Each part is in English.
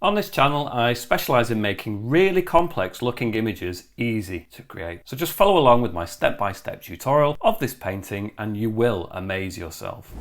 On this channel, I specialise in making really complex looking images easy to create. So just follow along with my step-by-step tutorial of this painting and you will amaze yourself.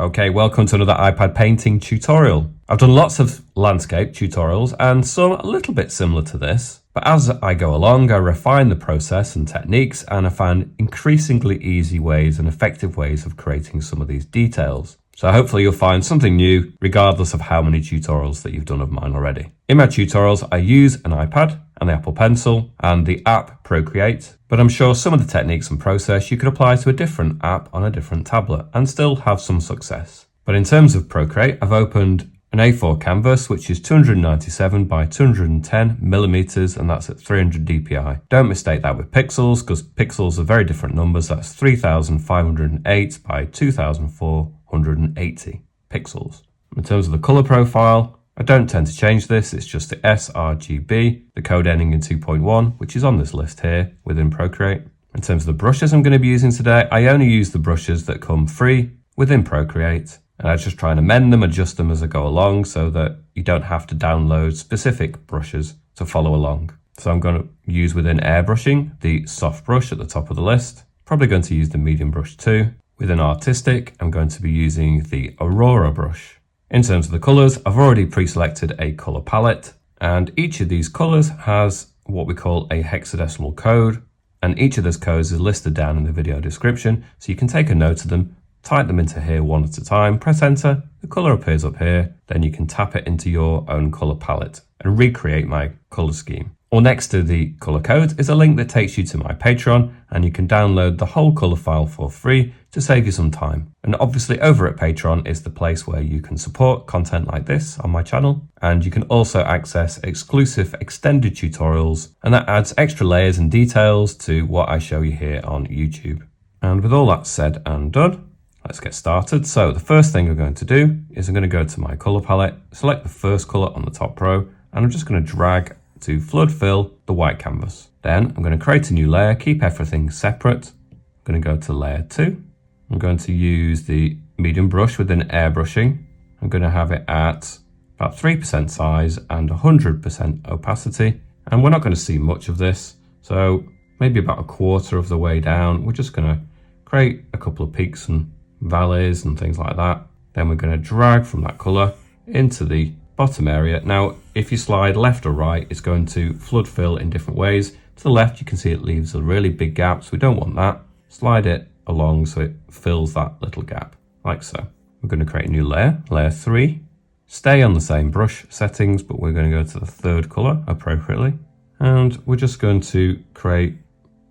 Okay, welcome to another iPad painting tutorial. I've done lots of landscape tutorials and some a little bit similar to this, but as I go along, I refine the process and techniques and I find increasingly easy ways and effective ways of creating some of these details. So hopefully you'll find something new regardless of how many tutorials that you've done of mine already. In my tutorials, I use an iPad and the Apple Pencil and the app Procreate, but I'm sure some of the techniques and process you could apply to a different app on a different tablet and still have some success. But in terms of Procreate, I've opened an A4 canvas, which is 297 by 210 millimeters, and that's at 300 dpi. Don't mistake that with pixels, because pixels are very different numbers. That's 3508 by 2480 pixels. In terms of the color profile, I don't tend to change this. It's just the sRGB, the code ending in 2.1, which is on this list here within Procreate. In terms of the brushes I'm going to be using today, I only use the brushes that come free within Procreate. And I just try and amend them, adjust them as I go along so that you don't have to download specific brushes to follow along. So I'm going to use within airbrushing the soft brush at the top of the list. Probably going to use the medium brush too. Within artistic, I'm going to be using the Aurora brush. In terms of the colors, I've already pre-selected a color palette, and each of these colors has what we call a hexadecimal code. And each of those codes is listed down in the video description, so you can take a note of them. Type them into here one at a time, press enter, the colour appears up here, then you can tap it into your own colour palette and recreate my colour scheme. Or next to the colour code is a link that takes you to my Patreon and you can download the whole colour file for free to save you some time. And obviously over at Patreon is the place where you can support content like this on my channel, and you can also access exclusive extended tutorials, and that adds extra layers and details to what I show you here on YouTube. And with all that said and done, let's get started. So the first thing I'm going to do is I'm going to go to my color palette, select the first color on the top row, and I'm just going to drag to flood fill the white canvas. Then I'm going to create a new layer, keep everything separate. I'm going to go to layer 2. I'm going to use the medium brush within airbrushing. I'm going to have it at about 3% size and 100% opacity. And we're not going to see much of this. So maybe about a quarter of the way down, we're just going to create a couple of peaks and valleys and things like that. Then we're going to drag from that color into the bottom area. Now, if you slide left or right, it's going to flood fill in different ways. To the left, you can see it leaves a really big gap, so we don't want that. Slide it along so it fills that little gap, like so. We're going to create a new layer, layer 3. Stay on the same brush settings, but we're going to go to the third color appropriately. And we're just going to create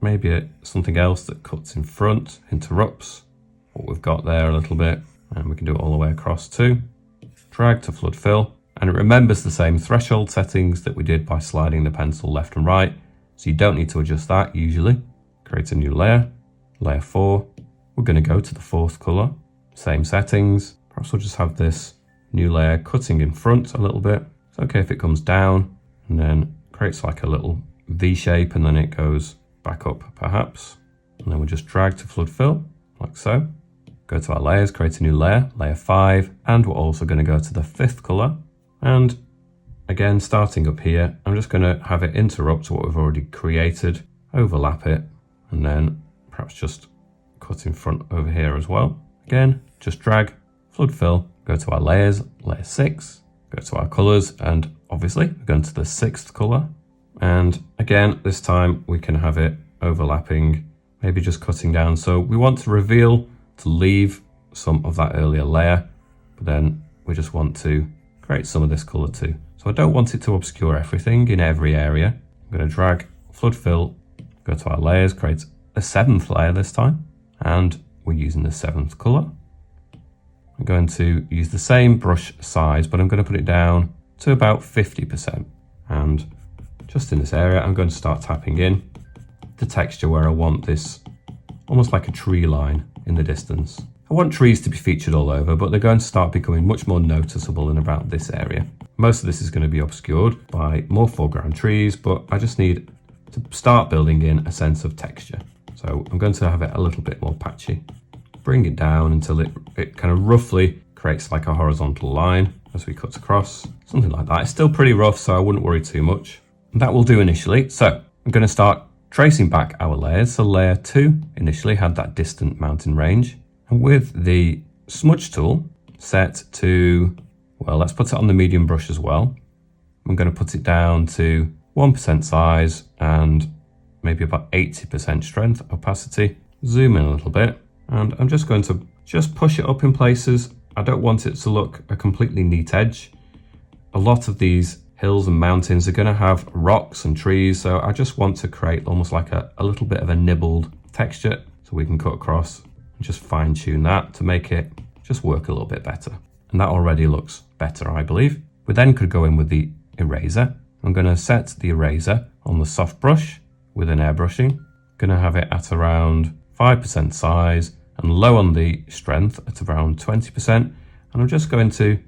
maybe something else that cuts in front, interrupts what we've got there a little bit, and we can do it all the way across too. Drag to flood fill, and it remembers the same threshold settings that we did by sliding the pencil left and right, so you don't need to adjust that usually. Create a new layer, layer 4. We're going to go to the fourth color, same settings. Perhaps we'll just have this new layer cutting in front a little bit. It's okay if it comes down and then creates like a little V shape and then it goes back up perhaps. And then we'll just drag to flood fill like so. Go to our layers, create a new layer, layer 5, and we're also going to go to the fifth color. And again, starting up here, I'm just going to have it interrupt what we've already created, overlap it, and then perhaps just cut in front over here as well. Again, just drag, flood fill, go to our layers, layer 6, go to our colors, and obviously we're going to the sixth color. And again, this time we can have it overlapping, maybe just cutting down. So we want to reveal to leave some of that earlier layer, but then we just want to create some of this color too. So I don't want it to obscure everything in every area. I'm going to drag, flood fill, go to our layers, create a seventh layer this time, and we're using the seventh color. I'm going to use the same brush size, but I'm going to put it down to about 50%. And just in this area, I'm going to start tapping in the texture where I want this almost like a tree line in the distance. I want trees to be featured all over, but they're going to start becoming much more noticeable in about this area. Most of this is going to be obscured by more foreground trees, but I just need to start building in a sense of texture. So I'm going to have it a little bit more patchy. Bring it down until it kind of roughly creates like a horizontal line as we cut across, something like that. It's still pretty rough, so I wouldn't worry too much. And that will do initially. So I'm going to start tracing back our layers. So layer 2 initially had that distant mountain range. And with the smudge tool set to, well, let's put it on the medium brush as well. I'm going to put it down to 1% size and maybe about 80% strength opacity. Zoom in a little bit, and I'm just going to push it up in places. I don't want it to look a completely neat edge. A lot of these hills and mountains are going to have rocks and trees, so I just want to create almost like a little bit of a nibbled texture so we can cut across and just fine tune that to make it just work a little bit better. And that already looks better, I believe. We then could go in with the eraser. I'm going to set the eraser on the soft brush with an airbrushing. Going to have it at around 5% size and low on the strength at around 20%. And I'm just going to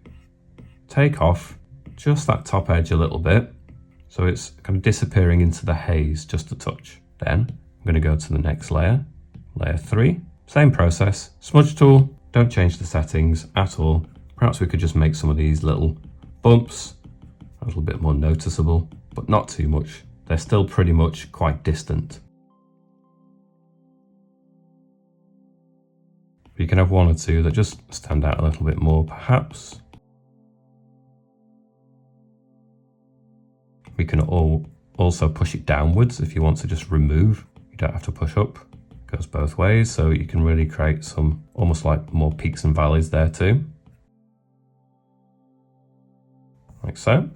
take off just that top edge a little bit, so it's kind of disappearing into the haze just a touch. Then I'm going to go to the next layer, layer 3. Same process, smudge tool, don't change the settings at all. Perhaps we could just make some of these little bumps a little bit more noticeable, but not too much. They're still pretty much quite distant. You can have one or two that just stand out a little bit more, perhaps. We can also push it downwards if you want to just remove. You don't have to push up. It goes both ways, so you can really create some almost like more peaks and valleys there too. Like so.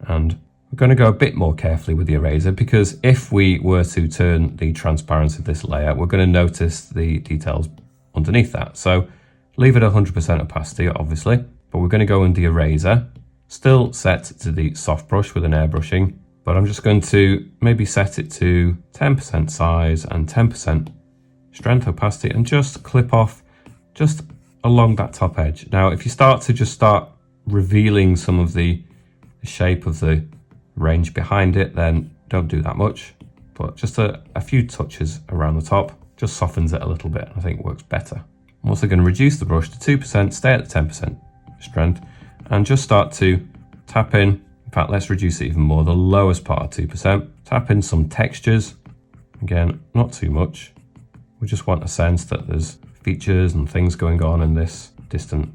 And we're going to go a bit more carefully with the eraser, because if we were to turn the transparency of this layer, we're going to notice the details underneath that. So leave it 100% opacity, obviously, but we're going to go in the eraser, still set to the soft brush with an airbrushing, but I'm just going to maybe set it to 10% size and 10% strength opacity and just clip off just along that top edge. Now, if you start revealing some of the shape of the range behind it, then don't do that much, but just a few touches around the top just softens it a little bit. I think works better. I'm also going to reduce the brush to 2%, stay at the 10% strength, and just start to tap in. In fact, let's reduce it even more, the lowest part of 2%. Tap in some textures. Again, not too much. We just want a sense that there's features and things going on in this distant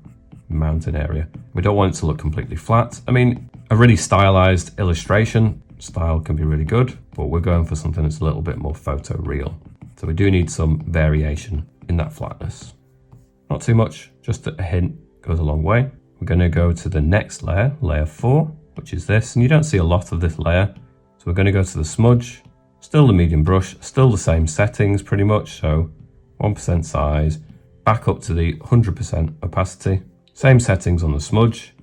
mountain area. We don't want it to look completely flat. I mean, a really stylized illustration style can be really good, but we're going for something that's a little bit more photoreal. So we do need some variation in that flatness. Not too much, just a hint goes a long way. We're going to go to the next layer, layer 4, which is this, and you don't see a lot of this layer. So we're going to go to the smudge, still the medium brush, still the same settings pretty much, so 1% size, back up to the 100% opacity. Same settings on the smudge,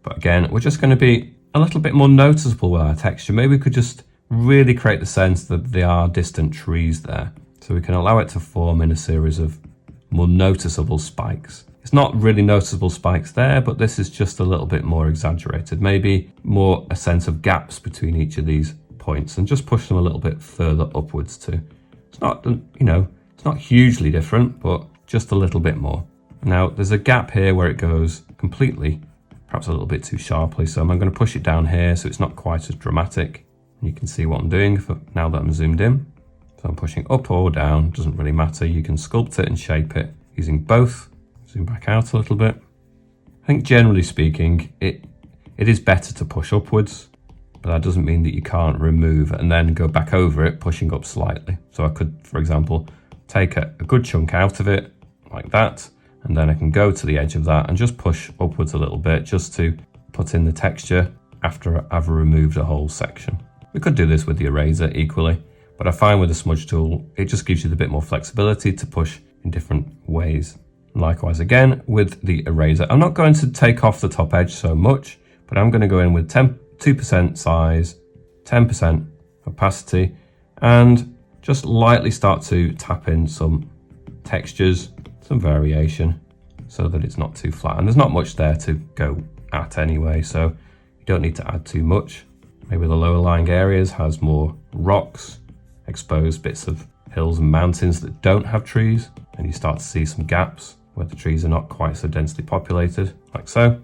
but again, we're just going to be a little bit more noticeable with our texture. Maybe we could just really create the sense that there are distant trees there. So we can allow it to form in a series of more noticeable spikes. It's not really noticeable spikes there, but this is just a little bit more exaggerated. Maybe more a sense of gaps between each of these points and just push them a little bit further upwards too. It's not, it's not hugely different, but just a little bit more. Now there's a gap here where it goes completely, perhaps a little bit too sharply. So I'm going to push it down here so it's not quite as dramatic. You can see what I'm doing for now that I'm zoomed in. So I'm pushing up or down, doesn't really matter. You can sculpt it and shape it using both. Zoom back out a little bit. I think generally speaking, it is better to push upwards, but that doesn't mean that you can't remove and then go back over it, pushing up slightly. So I could, for example, take a good chunk out of it like that, and then I can go to the edge of that and just push upwards a little bit just to put in the texture after I've removed a whole section. We could do this with the eraser equally, but I find with the smudge tool, it just gives you a bit more flexibility to push in different ways. Likewise again with the eraser, I'm not going to take off the top edge so much, but I'm going to go in with 2% size, 10% opacity, and just lightly start to tap in some textures, some variation, so that it's not too flat. And there's not much there to go at anyway, so you don't need to add too much. Maybe the lower lying areas has more rocks, exposed bits of hills and mountains that don't have trees, and you start to see some gaps where the trees are not quite so densely populated, like so.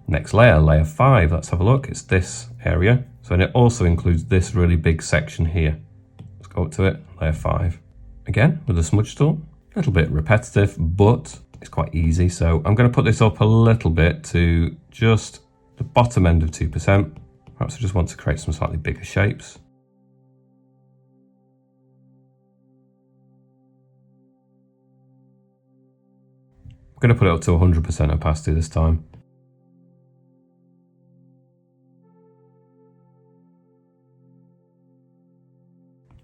Next layer, layer 5, let's have a look. It's this area. So, and it also includes this really big section here. Let's go up to it, layer 5. Again, with a smudge tool, a little bit repetitive, but it's quite easy. So I'm going to put this up a little bit to just the bottom end of 2%. Perhaps I just want to create some slightly bigger shapes. I'm going to put it up to 100% opacity this time.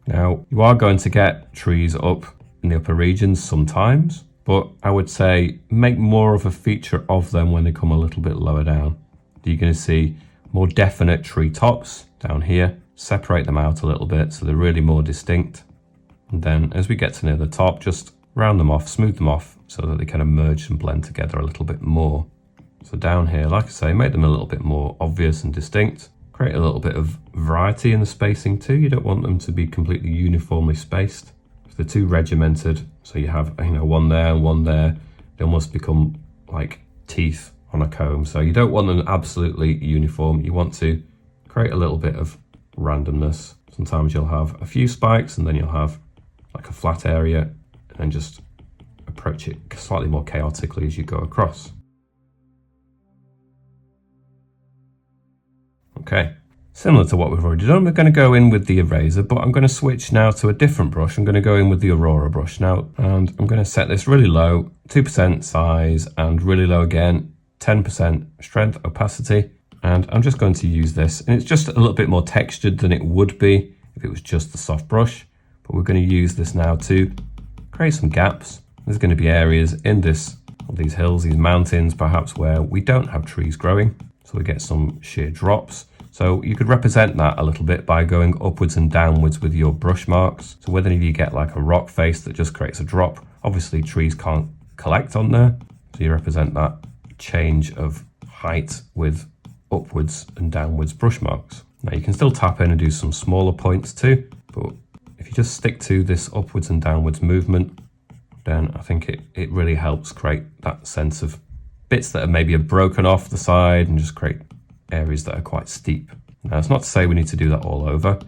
Now, you are going to get trees up in the upper regions sometimes, but I would say make more of a feature of them when they come a little bit lower down. You're going to see more definite tree tops down here. Separate them out a little bit so they're really more distinct. And then as we get to near the top, just round them off, smooth them off so that they kind of merge and blend together a little bit more. So down here, like I say, make them a little bit more obvious and distinct. Create a little bit of variety in the spacing too. You don't want them to be completely uniformly spaced. If they're too regimented, so you have one there and one there, they almost become like teeth on a comb. So you don't want them absolutely uniform. You want to create a little bit of randomness. Sometimes you'll have a few spikes and then you'll have like a flat area, and then just approach it slightly more chaotically as you go across. Okay, similar to what we've already done, we're going to go in with the eraser, but I'm going to switch now to a different brush. I'm going to go in with the Aurora brush now, and I'm going to set this really low, 2% size, and really low again, 10% strength, opacity, and I'm just going to use this, and it's just a little bit more textured than it would be if it was just the soft brush, but we're going to use this now to create some gaps. There's going to be areas in these hills, these mountains, perhaps where we don't have trees growing, so we get some sheer drops. So you could represent that a little bit by going upwards and downwards with your brush marks. So whether you get like a rock face that just creates a drop, obviously trees can't collect on there. So you represent that change of height with upwards and downwards brush marks. Now you can still tap in and do some smaller points too, but if you just stick to this upwards and downwards movement, then I think it really helps create that sense of bits that are maybe broken off the side and just create areas that are quite steep. Now it's not to say we need to do that all over.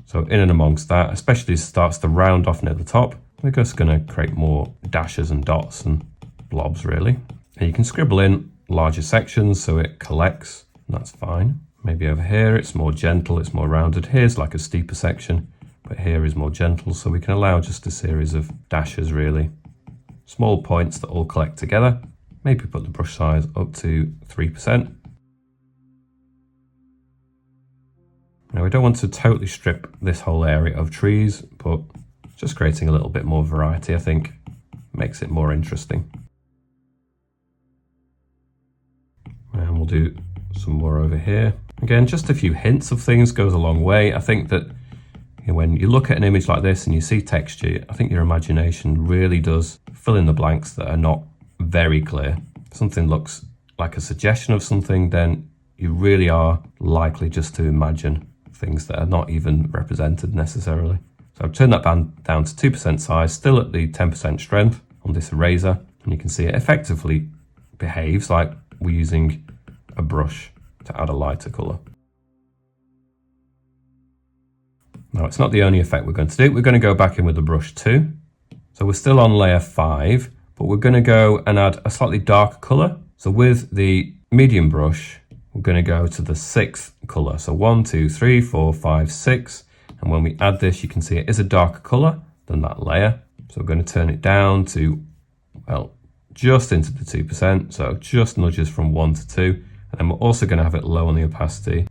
So in and amongst that, especially as it starts to round off near the top, we're just going to create more dashes and dots and blobs really. And you can scribble in larger sections so it collects, and that's fine. Maybe over here it's more gentle, it's more rounded. Here's like a steeper section, but here is more gentle, so we can allow just a series of dashes really. Small points that all collect together. Maybe put the brush size up to 3%. Now we don't want to totally strip this whole area of trees, but just creating a little bit more variety, I think, makes it more interesting. And we'll do some more over here. Again, just a few hints of things goes a long way. I think that when you look at an image like this and you see texture, I think your imagination really does fill in the blanks that are not very clear. If something looks like a suggestion of something, then you really are likely just to imagine things that are not even represented necessarily. So I've turned that band down to 2% size, still at the 10% strength on this eraser, and you can see it effectively behaves like we're using a brush to add a lighter colour. Now it's not the only effect we're going to do. We're going to go back in with the brush too. So we're still on layer 5, but we're going to go and add a slightly darker colour. So with the medium brush, we're going to go to the 6th colour. So 1, 2, 3, 4, 5, 6. And when we add this, you can see it is a darker colour than that layer. So we're going to turn it down to, well, just into the 2%. So just nudges from 1 to 2. And then we're also going to have it low on the opacity.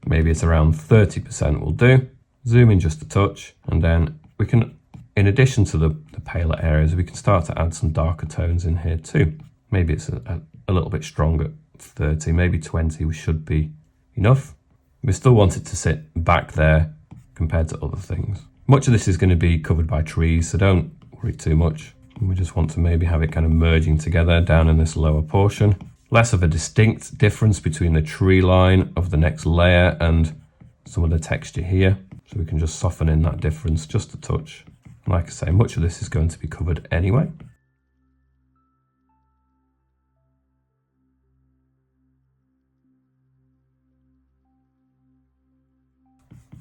Maybe it's around 30% will do. Zoom in just a touch. And then we can, in addition to the paler areas, we can start to add some darker tones in here too. Maybe it's a little bit stronger. 30, maybe 20 should be enough. We still want it to sit back there compared to other things. Much of this is going to be covered by trees, so don't worry too much. We just want to maybe have it kind of merging together down in this lower portion. Less of a distinct difference between the tree line of the next layer and some of the texture here. So we can just soften in that difference just a touch. Like I say, much of this is going to be covered anyway.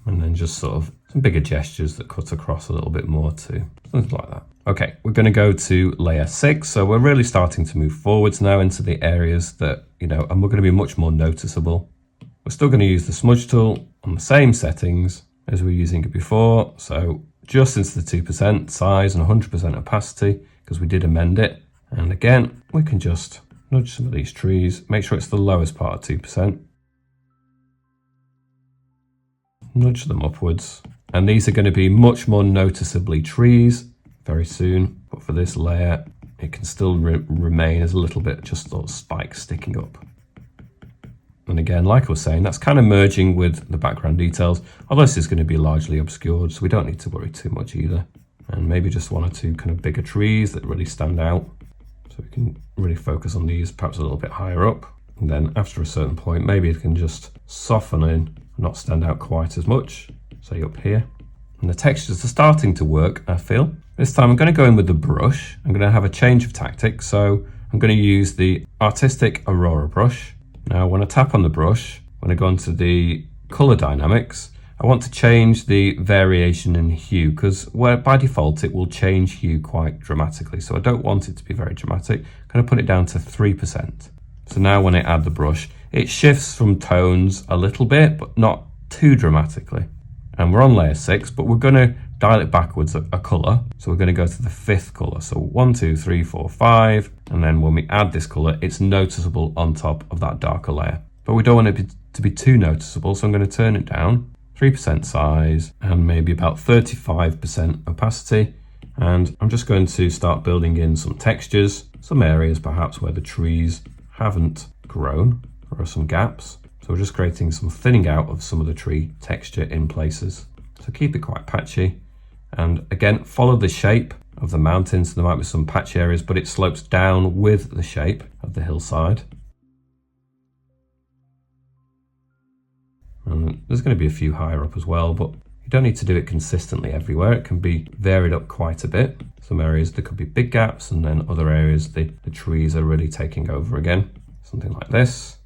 And then just sort of some bigger gestures that cut across a little bit more too. Something like that. Okay, we're going to go to layer 6. So we're really starting to move forwards now into the areas that, and we're going to be much more noticeable. We're still going to use the smudge tool on the same settings as we were using it before. So just into the 2% size and 100% opacity, because we did amend it. And again, we can just nudge some of these trees, make sure it's the lowest part of 2%. Nudge them upwards. And these are going to be much more noticeably trees very soon. But for this layer, it can still remain as a little bit just those spikes sticking up. And again, like I was saying, that's kind of merging with the background details. Although this is going to be largely obscured, so we don't need to worry too much either. And maybe just one or two kind of bigger trees that really stand out. So we can really focus on these perhaps a little bit higher up. And then after a certain point, maybe it can just soften in, not stand out quite as much, say up here. And the textures are starting to work, I feel. This time I'm going to go in with the brush. I'm going to have a change of tactics. So I'm going to use the Artistic Aurora brush. Now, when I tap on the brush, when I go into the color dynamics, I want to change the variation in hue, because by default it will change hue quite dramatically. So I don't want it to be very dramatic. I'm going to put it down to 3%. So now when I add the brush, it shifts from tones a little bit, but not too dramatically. And we're on layer 6, but we're going to dial it backwards a color. So we're going to go to the 5th color. So 1, 2, 3, 4, 5. And then when we add this color, it's noticeable on top of that darker layer. But we don't want it to be too noticeable. So I'm going to turn it down, 3% size, and maybe about 35% opacity. And I'm just going to start building in some textures, some areas perhaps where the trees haven't grown. There are some gaps. So we're just creating some thinning out of some of the tree texture in places. So keep it quite patchy. And again, follow the shape of the mountains. There might be some patchy areas, but it slopes down with the shape of the hillside. And there's going to be a few higher up as well, but you don't need to do it consistently everywhere. It can be varied up quite a bit. Some areas there could be big gaps, and then other areas the trees are really taking over again. Something like this.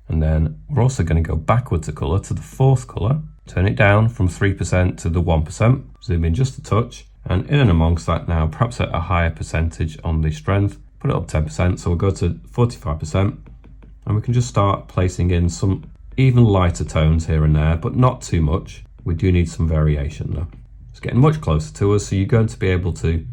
And then we're also going to go backwards a color to the 4th color, turn it down from 3% to the 1%, zoom in just a touch, and in and amongst that now, perhaps at a higher percentage on the strength, put it up 10%, so we'll go to 45%, and we can just start placing in some even lighter tones here and there, but not too much. We do need some variation though. It's getting much closer to us, so you're going to be able to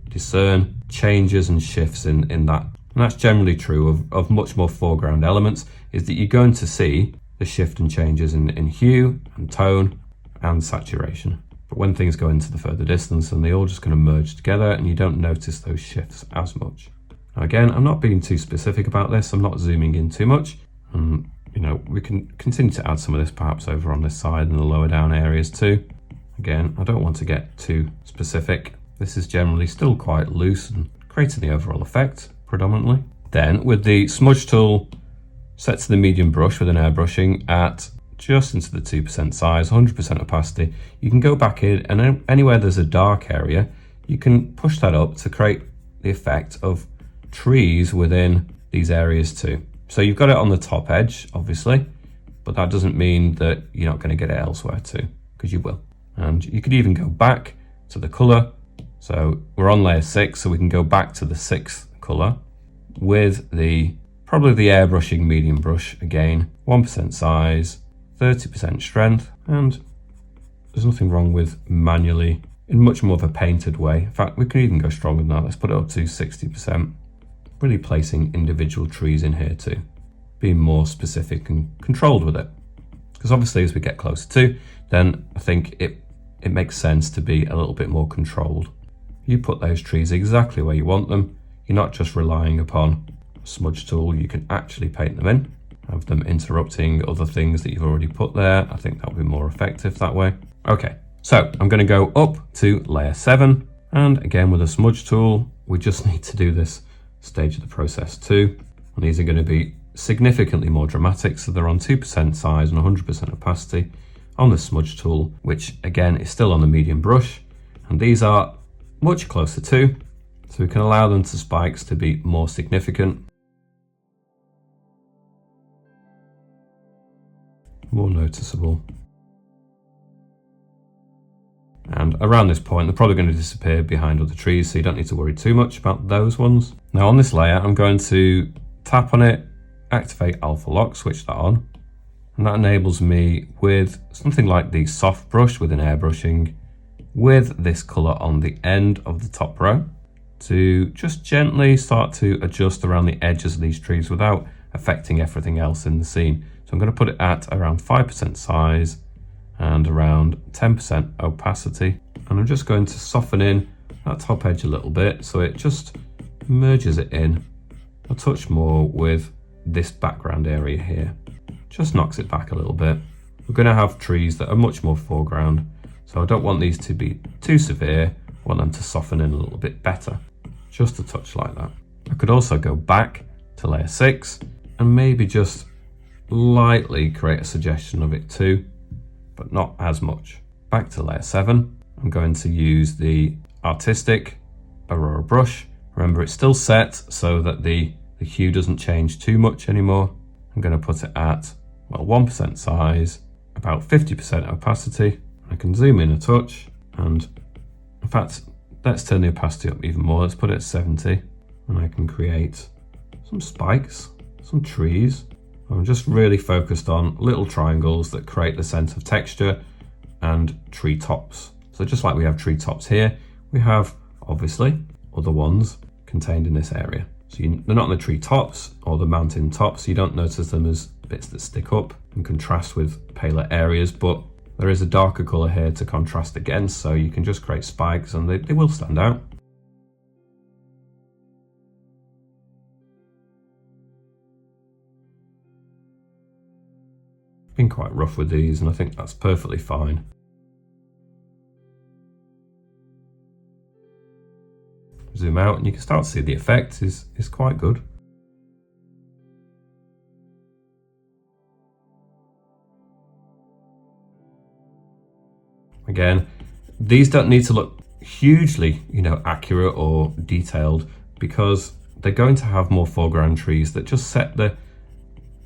discern changes and shifts in that. And that's generally true of much more foreground elements, is that you're going to see the shift and changes in hue and tone and saturation. But when things go into the further distance, and they all just kind of merge together, and you don't notice those shifts as much. Now again, I'm not being too specific about this. I'm not zooming in too much. We can continue to add some of this perhaps over on this side and the lower down areas too. Again, I don't want to get too specific. This is generally still quite loose and creating the overall effect predominantly. Then with the smudge tool set to the medium brush with an airbrushing at just into the 2% size, 100% opacity, you can go back in, and anywhere there's a dark area, you can push that up to create the effect of trees within these areas too. So you've got it on the top edge, obviously, but that doesn't mean that you're not going to get it elsewhere too, because you will. And you could even go back to the color. So we're on layer 6, so we can go back to the 6th color with probably the airbrushing medium brush again, 1% size, 30% strength, and there's nothing wrong with manually in much more of a painted way. In fact, we can even go stronger than that. Let's put it up to 60%. Really placing individual trees in here too, being more specific and controlled with it. Because obviously as we get closer to, then I think it makes sense to be a little bit more controlled. You put those trees exactly where you want them. You're not just relying upon a smudge tool. You can actually paint them in, have them interrupting other things that you've already put there. I think that'll be more effective that way. Okay, so I'm going to go up to layer 7. And again, with a smudge tool, we just need to do this stage of the process too. And these are going to be significantly more dramatic, so they're on 2% size and 100% opacity on the smudge tool, which again is still on the medium brush, and these are much closer to, so we can allow them to spikes to be more significant, more noticeable. And around this point, they're probably going to disappear behind other trees, so you don't need to worry too much about those ones. Now on this layer, I'm going to tap on it, activate alpha lock, switch that on, and that enables me with something like the soft brush within airbrushing, with this color on the end of the top row, to just gently start to adjust around the edges of these trees without affecting everything else in the scene. So I'm going to put it at around 5% size and around 10% opacity, and I'm just going to soften in that top edge a little bit so it just merges it in a touch more with this background area here. Just knocks it back a little bit. We're going to have trees that are much more foreground, so I don't want these to be too severe. I want them to soften in a little bit better, just a touch like that. I could also go back to layer 6 and maybe just lightly create a suggestion of it too, but not as much. Back to layer 7, I'm going to use the artistic Aurora brush. Remember, it's still set so that the hue doesn't change too much anymore. I'm going to put it at, well, 1% size, about 50% opacity. I can zoom in a touch, and in fact, let's turn the opacity up even more. Let's put it at 70, and I can create some spikes, some trees. I'm just really focused on little triangles that create the sense of texture and tree tops. So just like we have tree tops here, we have obviously other ones contained in this area. So they're not on the tree tops or the mountain tops, so you don't notice them as bits that stick up and contrast with paler areas, but there is a darker colour here to contrast against, so you can just create spikes and they will stand out. Been quite rough with these, and I think that's perfectly fine. Zoom out and you can start to see the effect is quite good. Again, these don't need to look hugely, accurate or detailed, because they're going to have more foreground trees that just set the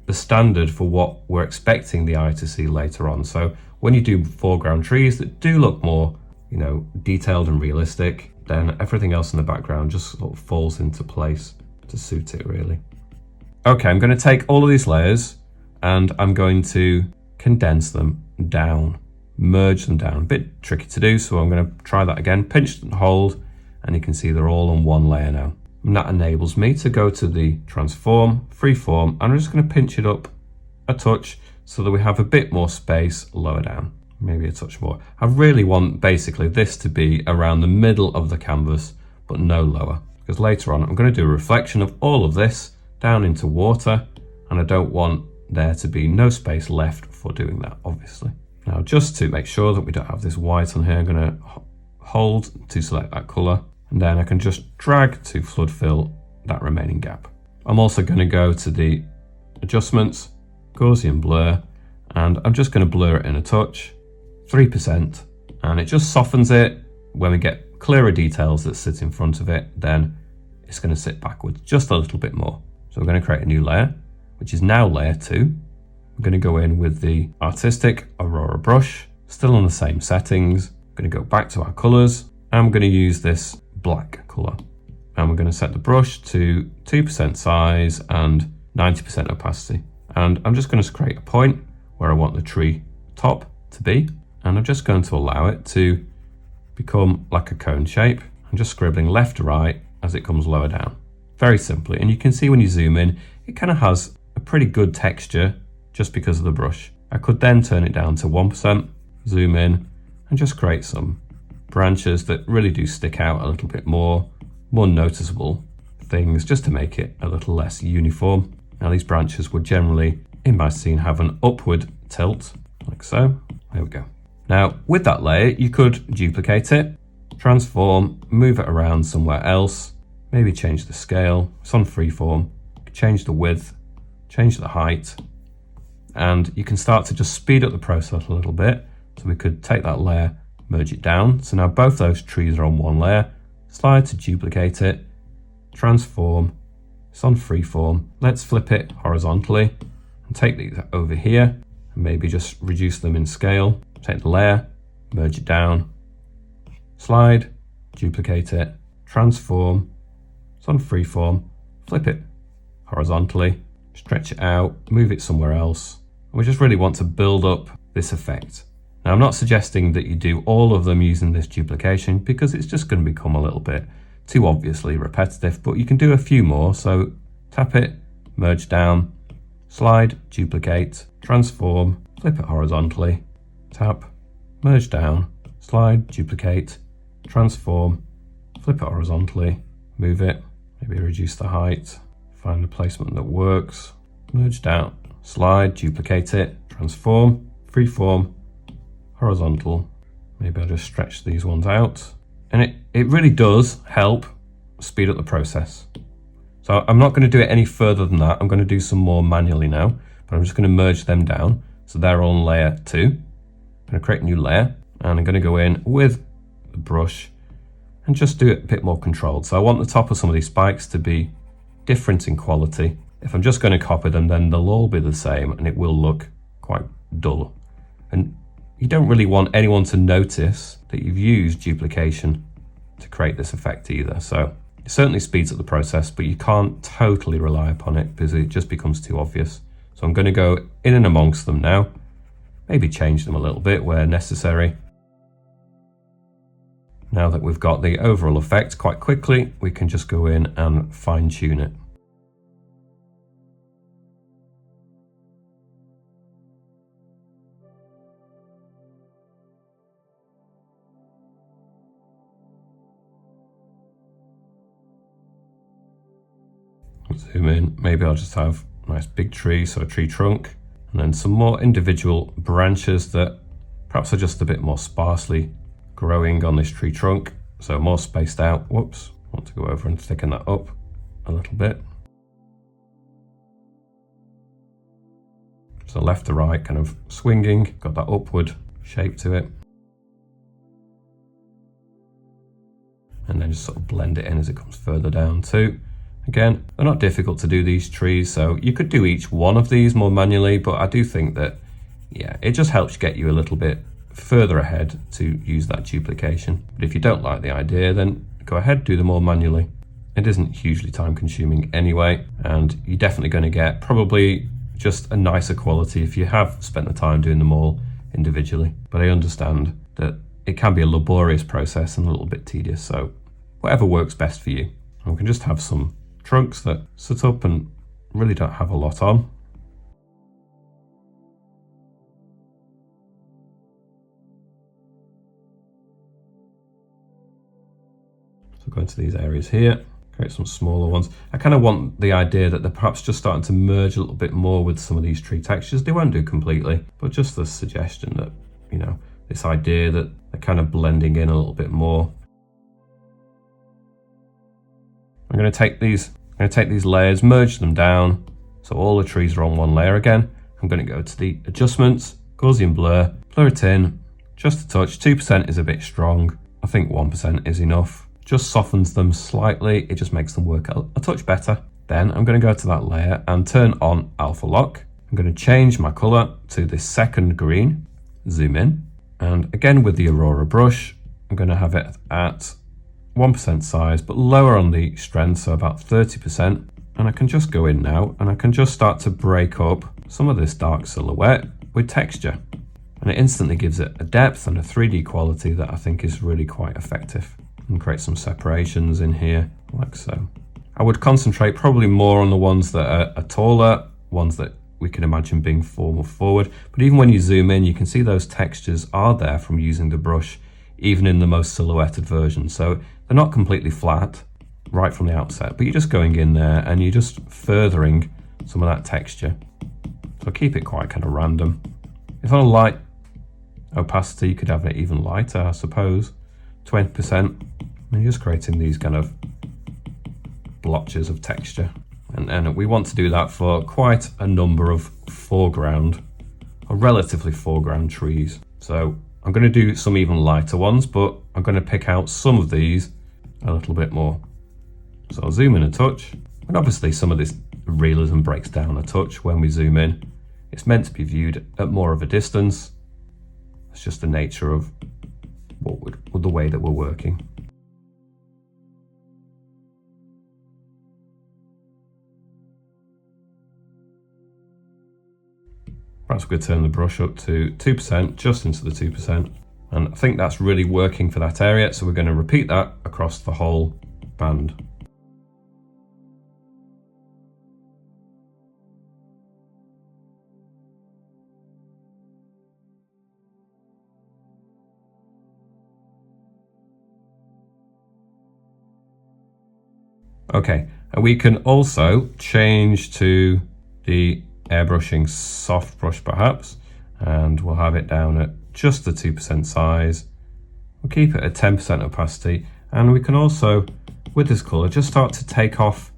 standard for what we're expecting the eye to see later on. So when you do foreground trees that do look more, detailed and realistic, then everything else in the background just sort of falls into place to suit it really. Okay, I'm going to take all of these layers and I'm going to condense them down, merge them down. A bit tricky to do, so I'm going to try that again. Pinch and hold, and you can see they're all on one layer now. And that enables me to go to the transform, freeform, and I'm just going to pinch it up a touch so that we have a bit more space lower down, maybe a touch more. I really want basically this to be around the middle of the canvas, but no lower, because later on I'm going to do a reflection of all of this down into water, and I don't want there to be no space left for doing that, obviously. Now, just to make sure that we don't have this white on here, I'm going to hold to select that color, and then I can just drag to flood fill that remaining gap. I'm also going to go to the adjustments, Gaussian blur, and I'm just going to blur it in a touch, 3%, and it just softens it. When we get clearer details that sit in front of it, then it's going to sit backwards just a little bit more. So we're going to create a new layer, which is now layer 2. I'm going to go in with the artistic Aurora brush, still on the same settings. I'm going to go back to our colors, and I'm going to use this black color. And we're going to set the brush to 2% size and 90% opacity. And I'm just going to create a point where I want the tree top to be. And I'm just going to allow it to become like a cone shape. I'm just scribbling left to right as it comes lower down. Very simply. And you can see when you zoom in, it kind of has a pretty good texture just because of the brush. I could then turn it down to 1%, zoom in, and just create some branches that really do stick out a little bit more noticeable things, just to make it a little less uniform. Now these branches would generally, in my scene, have an upward tilt, like so. There we go. Now with that layer, you could duplicate it, transform, move it around somewhere else, maybe change the scale. It's on freeform, change the width change the height, and you can start to just speed up the process a little bit. So we could take that layer, merge it down. So now both those trees are on one layer. Slide to duplicate it, transform, it's on freeform. Let's flip it horizontally and take these over here and maybe just reduce them in scale. Take the layer, merge it down, slide, duplicate it, transform, it's on freeform, flip it horizontally, stretch it out, move it somewhere else. We just really want to build up this effect. Now, I'm not suggesting that you do all of them using this duplication because it's just going to become a little bit too obviously repetitive, but you can do a few more. So tap it, merge down, slide, duplicate, transform, flip it horizontally, tap, merge down, slide, duplicate, transform, flip it horizontally, move it, maybe reduce the height, find a placement that works, merge down, slide, duplicate it, transform, freeform, horizontal. Maybe I'll just stretch these ones out. And it really does help speed up the process. So I'm not going to do it any further than that. I'm going to do some more manually now, but I'm just going to merge them down. So they're on layer 2. I'm going to create a new layer, and I'm going to go in with the brush and just do it a bit more controlled. So I want the top of some of these spikes to be different in quality. If I'm just going to copy them, then they'll all be the same and it will look quite dull. And you don't really want anyone to notice that you've used duplication to create this effect either. So it certainly speeds up the process, but you can't totally rely upon it because it just becomes too obvious. So I'm going to go in and amongst them now, maybe change them a little bit where necessary. Now that we've got the overall effect quite quickly, we can just go in and fine tune it. Zoom in, maybe I'll just have a nice big tree, so a tree trunk, and then some more individual branches that perhaps are just a bit more sparsely growing on this tree trunk, so more spaced out. Whoops, I want to go over and thicken that up a little bit. So left to right, kind of swinging, got that upward shape to it. And then just sort of blend it in as it comes further down too. Again, they're not difficult to do, these trees, so you could do each one of these more manually, but I do think that, yeah, it just helps get you a little bit further ahead to use that duplication. But if you don't like the idea, then go ahead, do them more manually. It isn't hugely time consuming anyway, and you're definitely going to get probably just a nicer quality if you have spent the time doing them all individually. But I understand that it can be a laborious process and a little bit tedious, so whatever works best for you. And we can just have some trunks that sit up and really don't have a lot on. So go into these areas here, create some smaller ones. I kind of want the idea that they're perhaps just starting to merge a little bit more with some of these tree textures. They won't do completely, but just the suggestion that, you know, this idea that they're kind of blending in a little bit more. I'm going to take these layers, merge them down, so all the trees are on one layer again. I'm going to go to the adjustments, Gaussian blur, blur it in, just a touch. 2% is a bit strong. I think 1% is enough. Just softens them slightly. It just makes them work a touch better. Then I'm going to go to that layer and turn on alpha lock. I'm going to change my color to this second green, zoom in, and again with the Aurora brush, I'm going to have it at 1% size, but lower on the strength, so about 30%. And I can just go in now and I can just start to break up some of this dark silhouette with texture. And it instantly gives it a depth and a 3D quality that I think is really quite effective. And create some separations in here, like so. I would concentrate probably more on the ones that are taller, ones that we can imagine being more forward. But even when you zoom in, you can see those textures are there from using the brush, even in the most silhouetted version. So they're not completely flat right from the outset, but you're just going in there and you're just furthering some of that texture. So keep it quite kind of random. If on a light opacity, you could have it even lighter, I suppose, 20%. And you're just creating these kind of blotches of texture. And we want to do that for quite a number of foreground, or relatively foreground trees. So I'm going to do some even lighter ones, but I'm going to pick out some of these a little bit more. So I'll zoom in a touch, and obviously some of this realism breaks down a touch when we zoom in. It's meant to be viewed at more of a distance. It's just the nature of the way that we're working. Perhaps we could turn the brush up to 2%, just into the 2%. And I think that's really working for that area. So we're going to repeat that across the whole band. Okay, and we can also change to the airbrushing soft brush perhaps, and we'll have it down at just the 2% size. We'll keep it at 10% opacity, and we can also, with this colour, just start to take off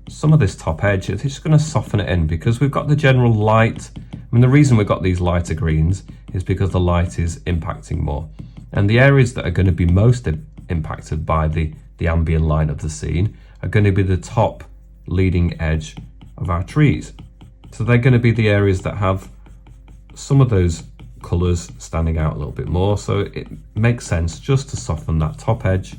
some of this top edge. It's just going to soften it in because we've got the general light. I mean, the reason we've got these lighter greens is because the light is impacting more. And the areas that are going to be most impacted by the ambient light of the scene are going to be the top leading edge of our trees. So they're going to be the areas that have some of those colours standing out a little bit more. So it makes sense just to soften that top edge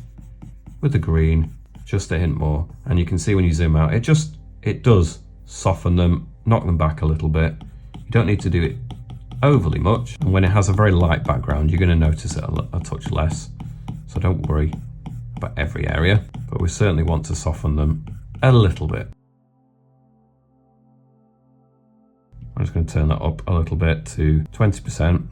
with the green just a hint more. And you can see when you zoom out, it does soften them, knock them back a little bit. You don't need to do it overly much. And when it has a very light background, you're going to notice it a touch less. So don't worry about every area, but we certainly want to soften them a little bit. I'm just going to turn that up a little bit to 20%.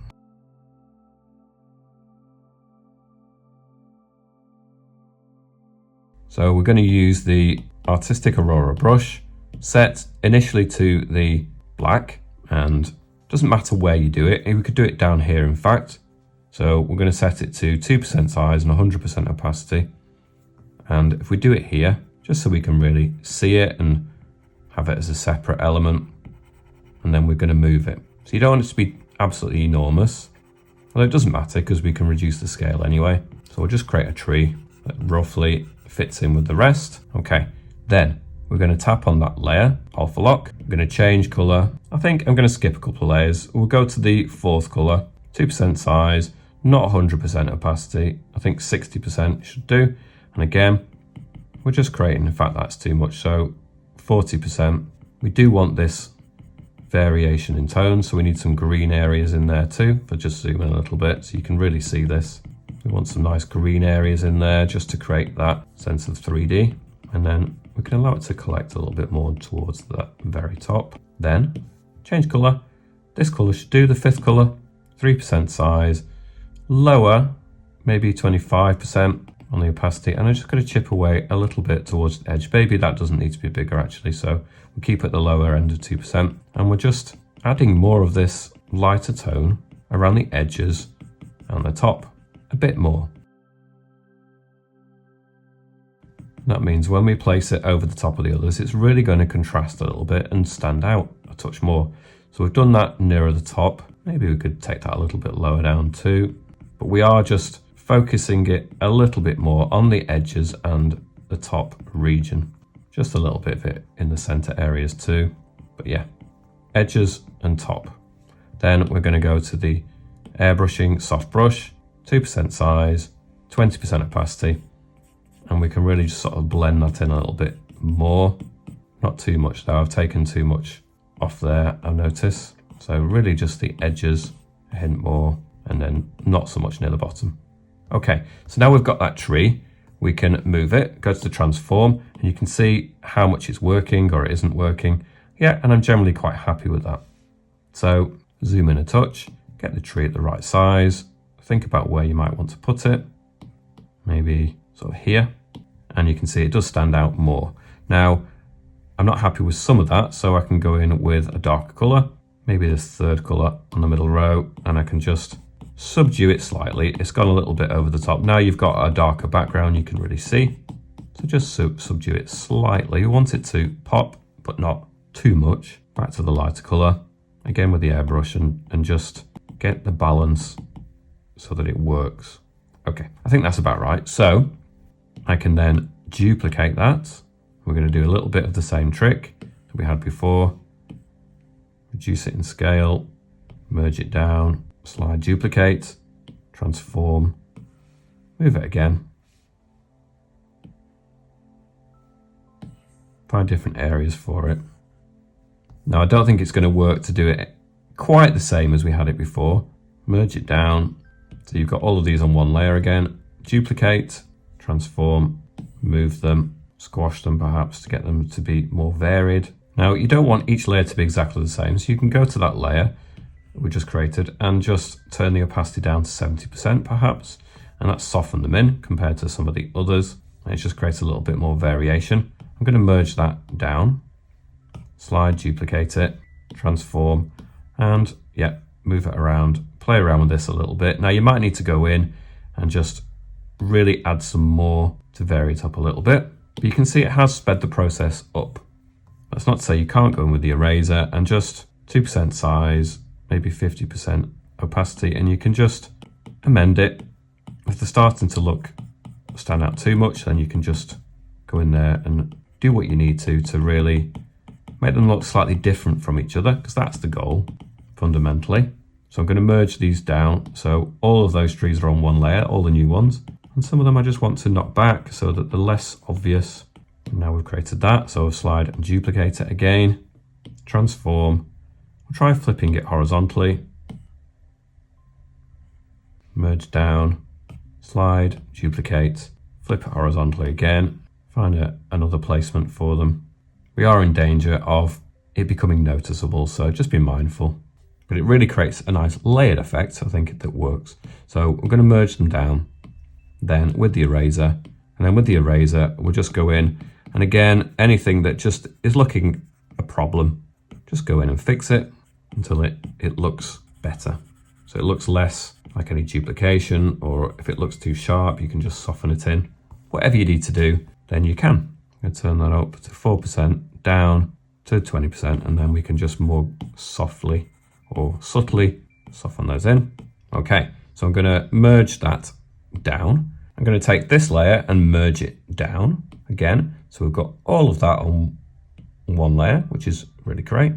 So we're going to use the Artistic Aurora brush, set initially to the black, and doesn't matter where you do it. We could do it down here, in fact. So we're going to set it to 2% size and 100% opacity. And if we do it here, just so we can really see it and have it as a separate element, and then we're going to move it. So you don't want it to be absolutely enormous, although it doesn't matter because we can reduce the scale anyway. So we'll just create a tree that roughly fits in with the rest. Okay, then we're going to tap on that layer, alpha lock. I'm going to change color. I think I'm going to skip a couple of layers. We'll go to the fourth color, 2% size, not 100% opacity. I think 60% should do. And again, we're just creating, in fact, that's too much. So 40%. We do want this variation in tone, so we need some green areas in there too. But just zoom in a little bit so you can really see this. We want some nice green areas in there just to create that sense of 3D. And then we can allow it to collect a little bit more towards the very top. Then change color. This color should do the fifth color, 3% size, lower, maybe 25% on the opacity. And I'm just going to chip away a little bit towards the edge. Maybe that doesn't need to be bigger actually. So we'll keep at the lower end of 2%. And we're just adding more of this lighter tone around the edges and the top a bit more. That means when we place it over the top of the others, it's really going to contrast a little bit and stand out a touch more. So we've done that nearer the top. Maybe we could take that a little bit lower down too. But we are just focusing it a little bit more on the edges and the top region. Just a little bit of it in the center areas too. But yeah, edges and top. Then we're going to go to the airbrushing soft brush, 2% size, 20% opacity. And we can really just sort of blend that in a little bit more. Not too much though, I've taken too much off there, I notice. So really just the edges, a hint more, and then not so much near the bottom. Okay, so now we've got that tree, we can move it, go to the transform, and you can see how much it's working or it isn't working. Yeah, and I'm generally quite happy with that. So zoom in a touch, get the tree at the right size, think about where you might want to put it. Maybe sort of here, and you can see it does stand out more. Now, I'm not happy with some of that, so I can go in with a darker color, maybe this third color on the middle row, and I can just subdue it slightly. It's gone a little bit over the top. Now you've got a darker background, you can really see. So just subdue it slightly. You want it to pop, but not too much. Back to the lighter colour, again with the airbrush, and just get the balance so that it works. Okay, I think that's about right. So I can then duplicate that. We're going to do a little bit of the same trick that we had before. Reduce it in scale, merge it down, slide, duplicate, transform, move it again. Find different areas for it. Now I don't think it's going to work to do it quite the same as we had it before. Merge it down. So you've got all of these on one layer again. Duplicate, transform, move them, squash them perhaps to get them to be more varied. Now you don't want each layer to be exactly the same, so you can go to that layer that we just created and just turn the opacity down to 70% perhaps, and that's softened them in compared to some of the others. And it just creates a little bit more variation. I'm going to merge that down, slide, duplicate it, transform, and yeah, move it around, play around with this a little bit. Now you might need to go in and just really add some more to vary it up a little bit. But you can see it has sped the process up. That's not to say you can't go in with the eraser and just 2% size, maybe 50% opacity, and you can just amend it. If they're starting to stand out too much, then you can just go in there and do what you need to really make them look slightly different from each other, because that's the goal fundamentally. So I'm going to merge these down so all of those trees are on one layer, all the new ones, and some of them I just want to knock back so that they're less obvious. And now we've created that, so I'll slide and duplicate it again, transform, we'll try flipping it horizontally, merge down, slide, duplicate, flip it horizontally again, find another placement for them. We are in danger of it becoming noticeable, so just be mindful. But it really creates a nice layered effect, I think that works. So we're going to merge them down, then with the eraser, and then with the eraser we'll just go in, and again, anything that just is looking a problem, just go in and fix it until it looks better. So it looks less like any duplication, or if it looks too sharp, you can just soften it in. Whatever you need to do, then you can. I'm going to turn that up to 4%, down to 20%, and then we can just more softly or subtly soften those in. Okay, so I'm going to merge that down. I'm going to take this layer and merge it down again. So we've got all of that on one layer, which is really great.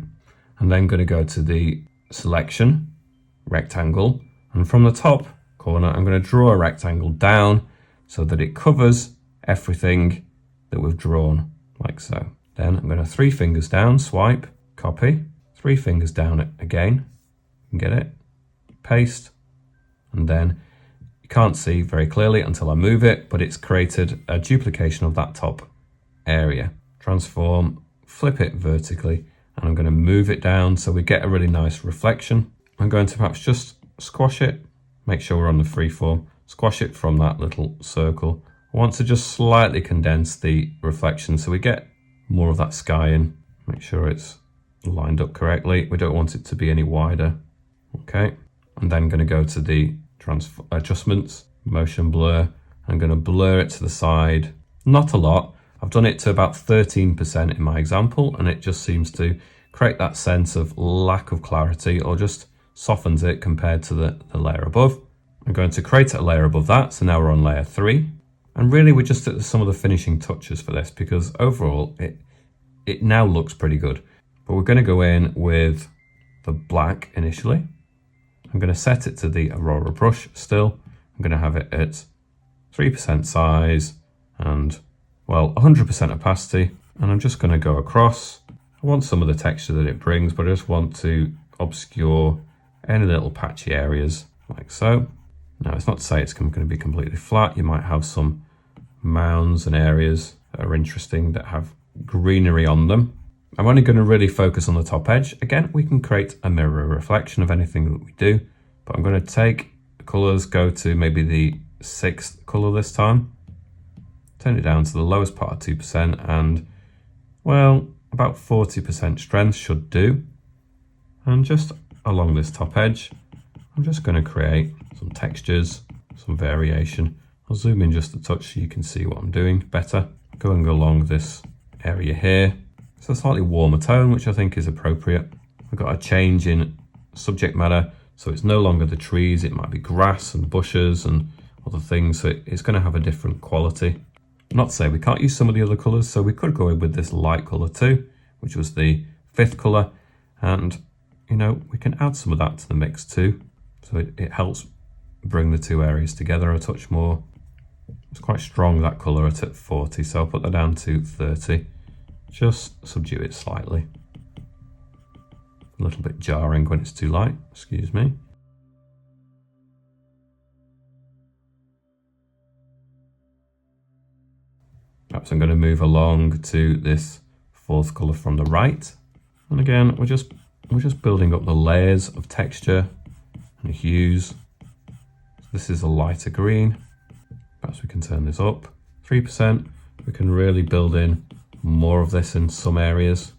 And then going to go to the selection, rectangle, and from the top corner, I'm going to draw a rectangle down so that it covers everything that we've drawn, like so. Then I'm going to 3 fingers down, swipe, copy, 3 fingers down it again, get it, paste, and then you can't see very clearly until I move it, but it's created a duplication of that top area. Transform, flip it vertically, and I'm going to move it down so we get a really nice reflection. I'm going to perhaps just squash it, make sure we're on the freeform, squash it from that little circle. I want to just slightly condense the reflection so we get more of that sky in. Make sure it's lined up correctly. We don't want it to be any wider. Okay, I'm then going to go to the adjustments, motion blur. I'm going to blur it to the side, not a lot. I've done it to about 13% in my example, and it just seems to create that sense of lack of clarity, or just softens it compared to the layer above. I'm going to create a layer above that, so now we're on layer 3. And really we're just at some of the finishing touches for this, because overall it now looks pretty good. But we're going to go in with the black initially. I'm going to set it to the Aurora brush still. I'm going to have it at 3% size and, well, 100% opacity. And I'm just going to go across. I want some of the texture that it brings, but I just want to obscure any little patchy areas like so. Now, it's not to say it's going to be completely flat. You might have some mounds and areas that are interesting that have greenery on them. I'm only going to really focus on the top edge. Again, we can create a mirror reflection of anything that we do, but I'm going to take the colors, go to maybe the 6th color this time, turn it down to the lowest part of 2%, and, well, about 40% strength should do. And just along this top edge, I'm just going to create some textures, some variation. I'll zoom in just a touch so you can see what I'm doing better. going along this area here. It's a slightly warmer tone, which I think is appropriate. We've got a change in subject matter, so it's no longer the trees, it might be grass and bushes and other things, so it's going to have a different quality. Not to say we can't use some of the other colours, so we could go in with this light colour too, which was the 5th colour, and you know, we can add some of that to the mix too, so it helps bring the two areas together a touch more. It's quite strong, that colour at 40, so I'll put that down to 30. Just subdue it slightly. A little bit jarring when it's too light, excuse me. Perhaps I'm going to move along to this 4th colour from the right. And again, we're just building up the layers of texture and hues. So this is a lighter green. Perhaps we can turn this up 3%. We can really build in more of this in some areas,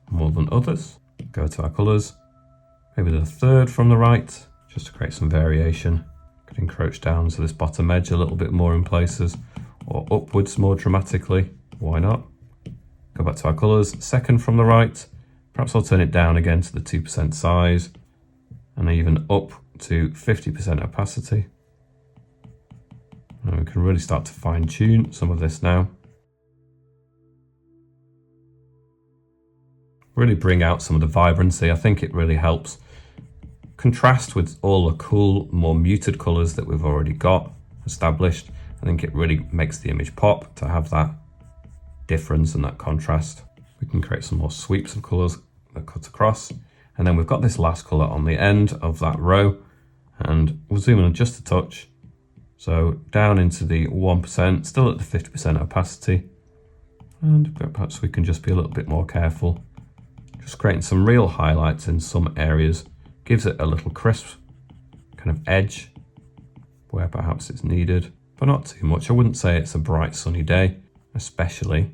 more than others. Go to our colours, maybe the 3rd from the right, just to create some variation. Could encroach down to this bottom edge a little bit more in places, or upwards more dramatically. Why not? Go back to our colours, 2nd from the right. Perhaps I'll turn it down again to the 2% size, and even up to 50% opacity. And we can really start to fine tune some of this now. Really bring out some of the vibrancy. I think it really helps contrast with all the cool, more muted colours that we've already got established. I think it really makes the image pop to have that difference and that contrast. We can create some more sweeps of colours that cut across. And then we've got this last colour on the end of that row, and we'll zoom in just a touch. So down into the 1%, still at the 50% opacity. And perhaps we can just be a little bit more careful. Just creating some real highlights in some areas. Gives it a little crisp kind of edge where perhaps it's needed, but not too much. I wouldn't say it's a bright sunny day, especially.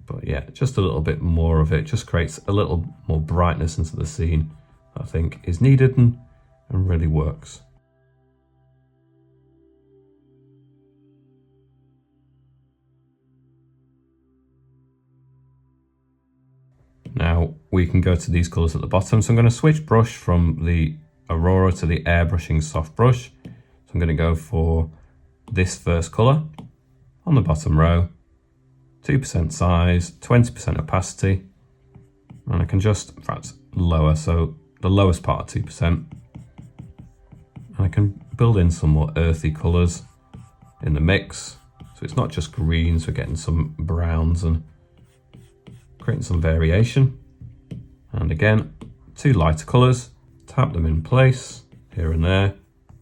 But yeah, just a little bit more of it just creates a little more brightness into the scene, I think is needed and really works. Now we can go to these colours at the bottom. So I'm going to switch brush from the Aurora to the airbrushing soft brush. So I'm going to go for this first colour on the bottom row, 2% size, 20% opacity, and I can just perhaps lower, so the lowest part of 2%. And I can build in some more earthy colours in the mix. So it's not just greens, we're getting some browns and creating some variation. And again, 2 lighter colours, tap them in place here and there.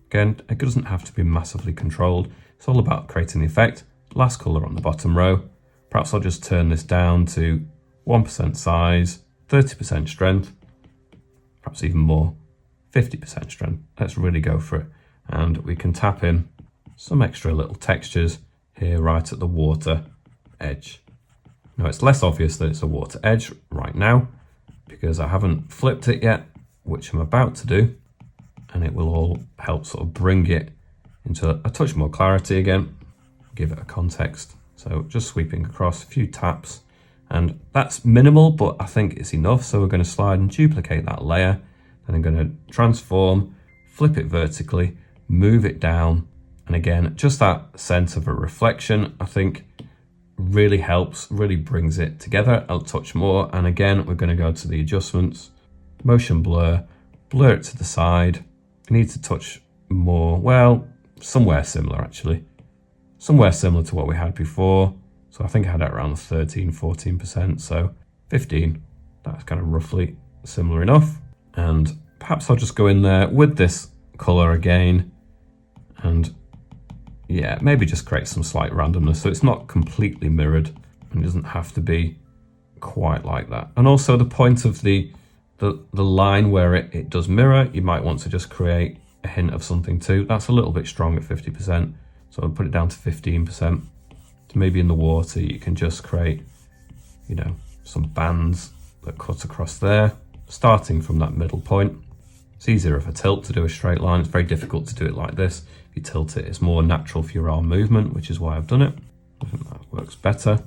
Again, it doesn't have to be massively controlled. It's all about creating the effect. Last colour on the bottom row. Perhaps I'll just turn this down to 1% size, 30% strength, perhaps even more, 50% strength. Let's really go for it. And we can tap in some extra little textures here right at the water edge. Now it's less obvious that it's a water edge right now because I haven't flipped it yet, which I'm about to do, and it will all help sort of bring it into a touch more clarity again, give it a context. So just sweeping across a few taps, and that's minimal, but I think it's enough. So we're going to slide and duplicate that layer, and I'm going to transform, flip it vertically, move it down, and again, just that sense of a reflection, I think really helps, really brings it together a touch more. And again, we're going to go to the adjustments, motion blur, blur it to the side. We need to touch more, well, somewhere similar actually. Somewhere similar to what we had before. So I think I had it around 13, 14%, so 15. That's kind of roughly similar enough. And perhaps I'll just go in there with this color again and yeah, maybe just create some slight randomness so it's not completely mirrored and it doesn't have to be quite like that. And also the point of the line where it does mirror, you might want to just create a hint of something too. That's a little bit strong at 50%, so I'll put it down to 15%. So maybe in the water you can just create, you know, some bands that cut across there, starting from that middle point. It's easier if I tilt to do a straight line. It's very difficult to do it like this. If you tilt it, it's more natural for your arm movement, which is why I've done it. I think that works better.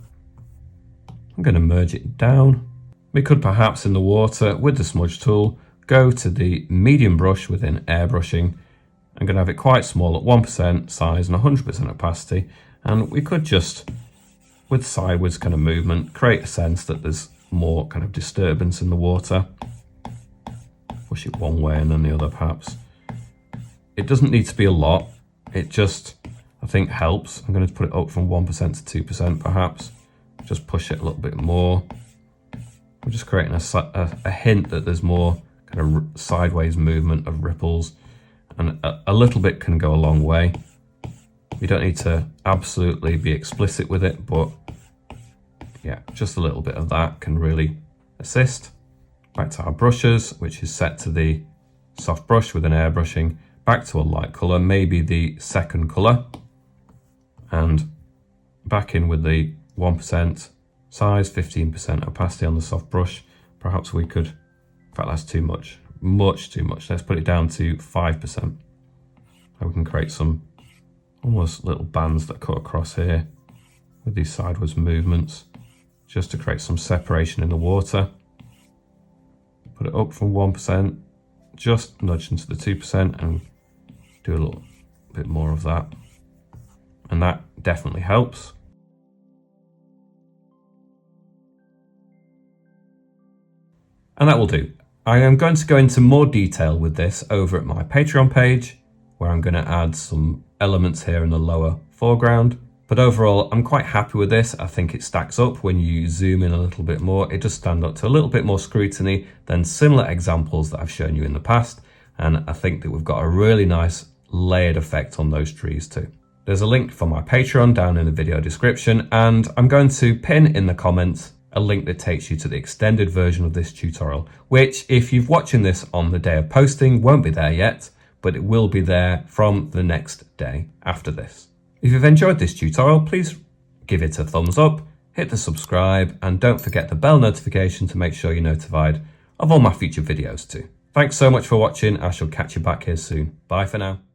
I'm going to merge it down. We could perhaps in the water with the smudge tool go to the medium brush within airbrushing. I'm going to have it quite small at 1% size and 100% opacity. And we could just, with sideways kind of movement, create a sense that there's more kind of disturbance in the water. Push it one way and then the other perhaps. It doesn't need to be a lot. It just, I think, helps. I'm going to put it up from 1% to 2% perhaps. Just push it a little bit more. I'm just creating a hint that there's more kind of sideways movement of ripples, and a little bit can go a long way. You don't need to absolutely be explicit with it, but yeah, just a little bit of that can really assist. Back to our brushes, which is set to the soft brush within airbrushing, back to a light color, maybe the second color, and back in with the 1% size, 15% opacity on the soft brush. Perhaps we could, in fact that's too much, much too much. Let's put it down to 5%. So we can create some almost little bands that cut across here with these sideways movements, just to create some separation in the water. Put it up from 1%, just nudge into the 2% and do a little bit more of that. And that definitely helps. And that will do. I am going to go into more detail with this over at my Patreon page, where I'm going to add some elements here in the lower foreground. But overall, I'm quite happy with this. I think it stacks up when you zoom in a little bit more. It does stand up to a little bit more scrutiny than similar examples that I've shown you in the past. And I think that we've got a really nice layered effect on those trees too. There's a link for my Patreon down in the video description, and I'm going to pin in the comments a link that takes you to the extended version of this tutorial, which if you're watching this on the day of posting won't be there yet, but it will be there from the next day after this. If you've enjoyed this tutorial, please give it a thumbs up, hit the subscribe, and don't forget the bell notification to make sure you're notified of all my future videos too. Thanks so much for watching. I shall catch you back here soon. Bye for now.